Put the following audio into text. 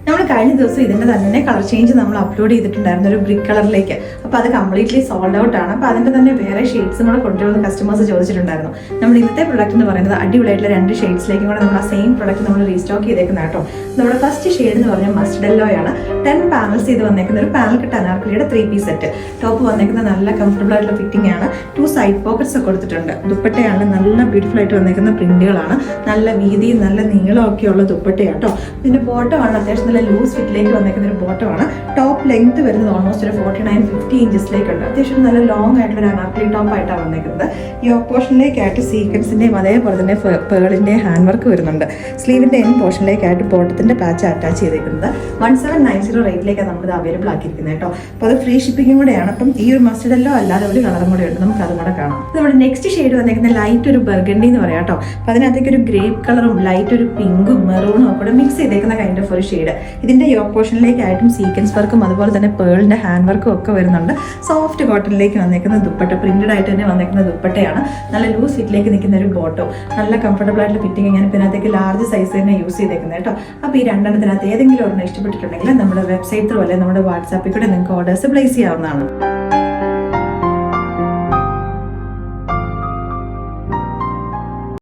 നമ്മൾ കഴിഞ്ഞ ദിവസം ഇതിൻ്റെ തന്നെ കളർ ചേഞ്ച് നമ്മൾ അപ്ലോഡ് ചെയ്തിട്ടുണ്ടായിരുന്നു ഒരു ബ്രിക്ക് കളറിലേക്ക്. അപ്പോൾ അത് കംപ്ലീറ്റ്ലി സോൾഡ് ഔട്ട് ആണ്. അപ്പോൾ അതിൻ്റെ തന്നെ വേറെ ഷെയ്ഡ്സും കൂടെ കൊണ്ടുവരുന്ന കസ്റ്റമേഴ്സ് ചോദിച്ചിട്ടുണ്ടായിരുന്നു. നമ്മൾ ഇന്നത്തെ പ്രൊഡക്റ്റ് എന്ന് പറയുന്നത് അടിപൊളിയായിട്ടുള്ള 2 ഷെയ്ഡ്സിലേക്കും കൂടെ നമ്മൾ ആ സെയിം പ്രൊഡക്റ്റ് നമ്മൾ റീസ്റ്റോക്ക് ചെയ്തേക്കുന്ന കേട്ടോ. നമ്മുടെ ഫസ്റ്റ് ഷെയ്ഡ് എന്ന് പറഞ്ഞാൽ മസ്റ്റർഡ് യെല്ലോ ആണ്. 10 പാനൽസ് ചെയ്ത് വന്നേക്കുന്ന ഒരു പാനൽ കിട്ട് അനാർക്കലിയുടെ 3 പീസ് സെറ്റ്. ടോപ്പ് വന്നേക്കുന്ന നല്ല കംഫർട്ടബിൾ ആയിട്ടുള്ള ഫിറ്റിംഗ് ആണ്. 2 സൈഡ് പോക്കറ്റ്സ് ഒക്കെ കൊടുത്തിട്ടുണ്ട്. ദുപ്പട്ടയാണ് നല്ല ബ്യൂട്ടിഫുൾ ആയിട്ട് വന്നേക്കുന്ന പ്രിന്റുകളാണ്. നല്ല വീതിയും നല്ല നീളവും ഒക്കെ ഉള്ള ദുപ്പട്ടയാട്ടോ. ഇതിന്റെ ബോട്ടം ആണ് അത്യാവശ്യം നല്ല ലൂസ് ഫിറ്റിലേക്ക് വന്നേക്കുന്ന ഒരു ബോട്ടമാണ്. ടോപ്പ് ലെങ്ത് വരുന്നത് ഓൾമോസ്റ്റ് ഒരു 49-50 ഇഞ്ചസിലേക്കുണ്ട്. അത്യാവശ്യം നല്ല ലോങ് ആയിട്ടുള്ള ഒരു അനാർക്കലി ടോപ്പ് ആയിട്ടാണ് വന്നേക്കുന്നത്. ഈ പോർഷനിലേക്കായിട്ട് സീക്വൻസിന്റെയും അതേപോലെ തന്നെ പേളിന്റെ ഹാൻഡ് വർക്ക് വരുന്നുണ്ട്. സ്ലീവിന്റെ എൻ പോർഷനിലേക്കായിട്ട് ബോട്ടത്തിന്റെ പാച്ച് അറ്റാച്ച് ചെയ്തേക്കുന്നത് 1790 റേറ്റിലേക്കാണ് നമ്മളിത് അവൈലബിൾ ആക്കിയിരിക്കുന്നത് കേട്ടോ. അപ്പോൾ അത് ഫ്രീ ഷിപ്പിംഗും കൂടെയാണ്. അപ്പം ഈ ഒരു മസ്റ്റർഡ് യെല്ലോ അല്ലാതെ ഒരു കളറും കൂടെ ഉണ്ട്, നമുക്ക് അതും കൂടെ കാണാം. നമ്മുടെ നെക്സ്റ്റ് ഷെയ്ഡ് വന്നേക്കുന്നത് ലൈറ്റ് ഒരു ബർഗണ്ടി എന്ന് പറയാം കേട്ടോ. അപ്പോൾ അതിനകത്തേക്ക് ഒരു ഗ്രേപ്പ് കളറും ലൈറ്റ് ഒരു പിങ്കും മെറൂണും ഒക്കെ മിക്സ് ചെയ്തേക്കുന്ന കൈൻഡ് ഓഫ് ഒരു ഷെയ്ഡ്. ഇതിന്റെ യോക്ക് പോർഷനിലേക്കായിട്ടും സീക്വൻസ് വർക്കും അതുപോലെ തന്നെ പേളിന്റെ ഹാൻഡ് വർക്കും ഒക്കെ വരുന്നുണ്ട്. സോഫ്റ്റ് കോട്ടണിലേക്ക് വന്നേക്കുന്ന ദുപ്പട്ട, പ്രിന്റഡ് ആയിട്ട് തന്നെ വന്നേക്കുന്ന ദുപ്പട്ടയാണ്. നല്ല ലൂസ് ഫിറ്റിലേക്ക് നിൽക്കുന്ന ഒരു ബോട്ടോ, നല്ല കംഫർട്ടബിൾ ആയിട്ടുള്ള ഫിറ്റിംഗ്. ഞാൻ ഇതിനകത്തേക്ക് ലാർജ് സൈസ് തന്നെ യൂസ് ചെയ്തേക്കുന്നത് കേട്ടോ. അപ്പോൾ ഈ രണ്ടെണ്ണത്തിനകത്ത് ഏതെങ്കിലും ഒരെണ്ണം ഇഷ്ടപ്പെട്ടിട്ടുണ്ടെങ്കിൽ നമ്മുടെ വെബ്സൈറ്റ് ത്രൂ അല്ലെങ്കിൽ നമ്മുടെ വാട്സാപ്പിൽ കൂടെ നിങ്ങൾക്ക് ഓർഡേഴ്സ് പ്ലേസ് ചെയ്യാവുന്നതാണ്.